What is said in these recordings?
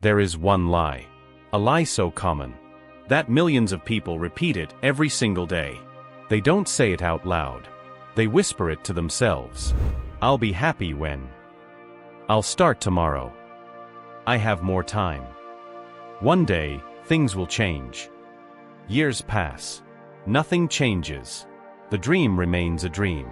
There is one lie. A lie so common that millions of people repeat it every single day. They don't say it out loud. They whisper it to themselves. I'll be happy when. I'll start tomorrow. I have more time. One day, things will change. Years pass. Nothing changes. The dream remains a dream.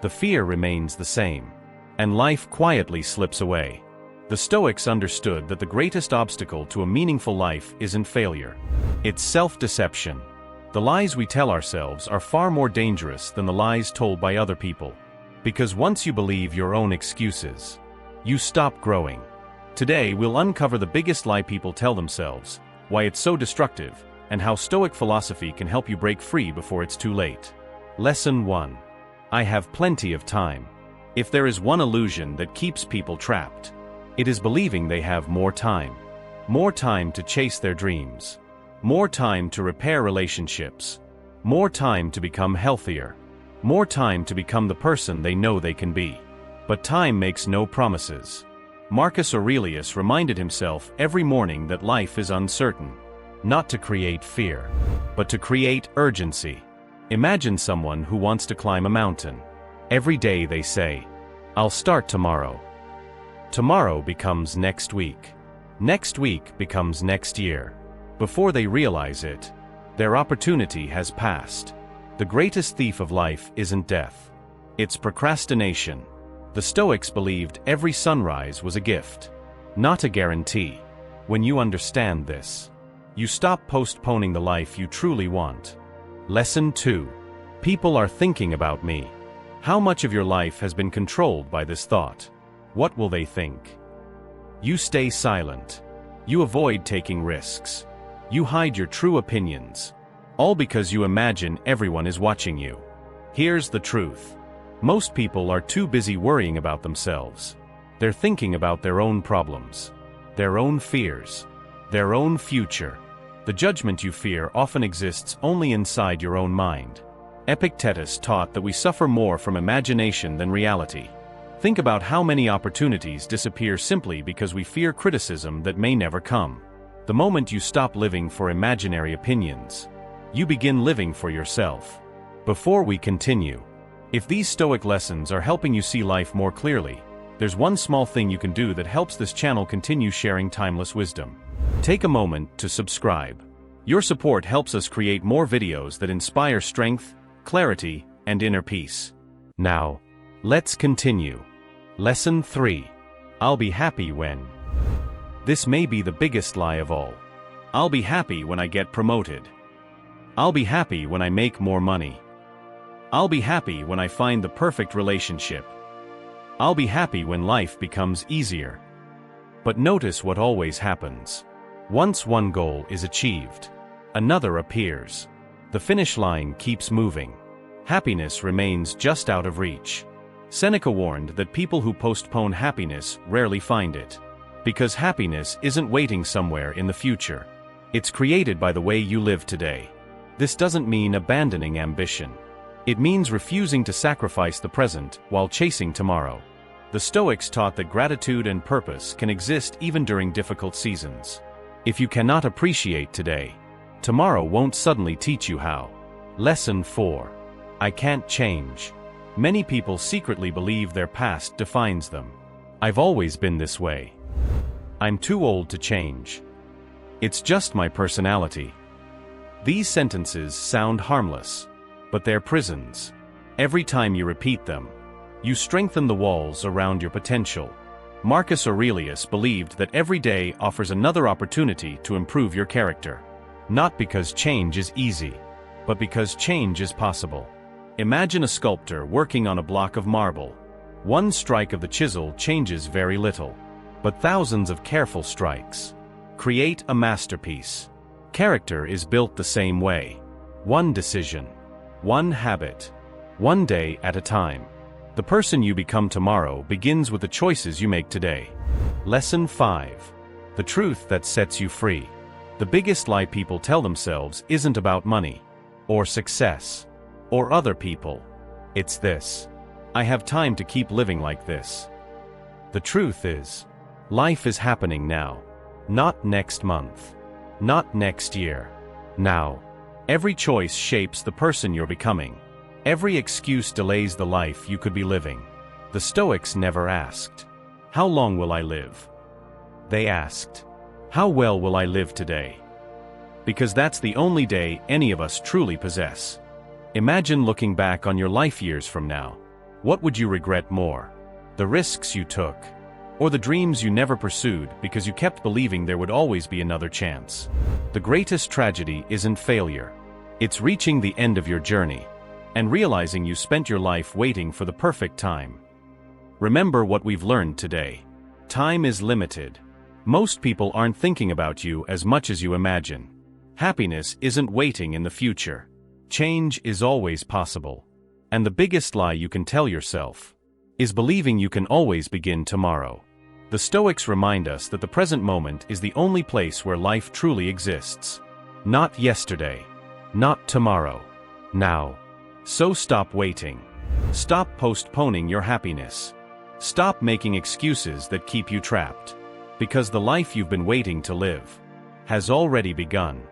The fear remains the same. And life quietly slips away. The Stoics understood that the greatest obstacle to a meaningful life isn't failure. It's self-deception. The lies we tell ourselves are far more dangerous than the lies told by other people. Because once you believe your own excuses, you stop growing. Today we'll uncover the biggest lie people tell themselves, why it's so destructive, and how Stoic philosophy can help you break free before it's too late. Lesson 1. I have plenty of time. If there is one illusion that keeps people trapped, it is believing they have more time. More time to chase their dreams. More time to repair relationships. More time to become healthier. More time to become the person they know they can be. But time makes no promises. Marcus Aurelius reminded himself every morning that life is uncertain. Not to create fear, but to create urgency. Imagine someone who wants to climb a mountain. Every day they say, I'll start tomorrow. Tomorrow becomes next week. Next week becomes next year. Before they realize it, their opportunity has passed. The greatest thief of life isn't death. It's procrastination. The Stoics believed every sunrise was a gift, not a guarantee. When you understand this, you stop postponing the life you truly want. Lesson 2. People are thinking about me. How much of your life has been controlled by this thought? What will they think? You stay silent. You avoid taking risks. You hide your true opinions. All because you imagine everyone is watching you. Here's the truth. Most people are too busy worrying about themselves. They're thinking about their own problems, their own fears, their own future. The judgment you fear often exists only inside your own mind. Epictetus taught that we suffer more from imagination than reality. Think about how many opportunities disappear simply because we fear criticism that may never come. The moment you stop living for imaginary opinions, you begin living for yourself. Before we continue, if these Stoic lessons are helping you see life more clearly, there's one small thing you can do that helps this channel continue sharing timeless wisdom. Take a moment to subscribe. Your support helps us create more videos that inspire strength, clarity, and inner peace. Now, let's continue. Lesson 3. I'll be happy when. This may be the biggest lie of all. I'll be happy when I get promoted. I'll be happy when I make more money. I'll be happy when I find the perfect relationship. I'll be happy when life becomes easier. But notice what always happens. Once one goal is achieved, another appears. The finish line keeps moving. Happiness remains just out of reach. Seneca warned that people who postpone happiness rarely find it. Because happiness isn't waiting somewhere in the future. It's created by the way you live today. This doesn't mean abandoning ambition. It means refusing to sacrifice the present while chasing tomorrow. The Stoics taught that gratitude and purpose can exist even during difficult seasons. If you cannot appreciate today, tomorrow won't suddenly teach you how. Lesson 4. I can't change. Many people secretly believe their past defines them. I've always been this way. I'm too old to change. It's just my personality. These sentences sound harmless, but they're prisons. Every time you repeat them, you strengthen the walls around your potential. Marcus Aurelius believed that every day offers another opportunity to improve your character. Not because change is easy, but because change is possible. Imagine a sculptor working on a block of marble. One strike of the chisel changes very little, but thousands of careful strikes create a masterpiece. Character is built the same way. One decision, one habit, one day at a time. The person you become tomorrow begins with the choices you make today. Lesson 5. The truth that sets you free. The biggest lie people tell themselves isn't about money, or success, or other people. It's this: I have time to keep living like this. The truth is, life is happening now. Not next month. Not next year. Now. Every choice shapes the person you're becoming. Every excuse delays the life you could be living. The Stoics never asked, "How long will I live?" They asked, "How well will I live today?" Because that's the only day any of us truly possess. Imagine looking back on your life years from now. What would you regret more? The risks you took, or the dreams you never pursued because you kept believing there would always be another chance? The greatest tragedy isn't failure. It's reaching the end of your journey and realizing you spent your life waiting for the perfect time. Remember what we've learned today. Time is limited. Most people aren't thinking about you as much as you imagine. Happiness isn't waiting in the future. Change is always possible. And the biggest lie you can tell yourself is believing you can always begin tomorrow. The Stoics remind us that the present moment is the only place where life truly exists. Not yesterday. Not tomorrow. Now. So stop waiting. Stop postponing your happiness. Stop making excuses that keep you trapped. Because the life you've been waiting to live has already begun.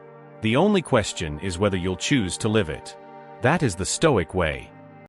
The only question is whether you'll choose to live it. That is the Stoic way.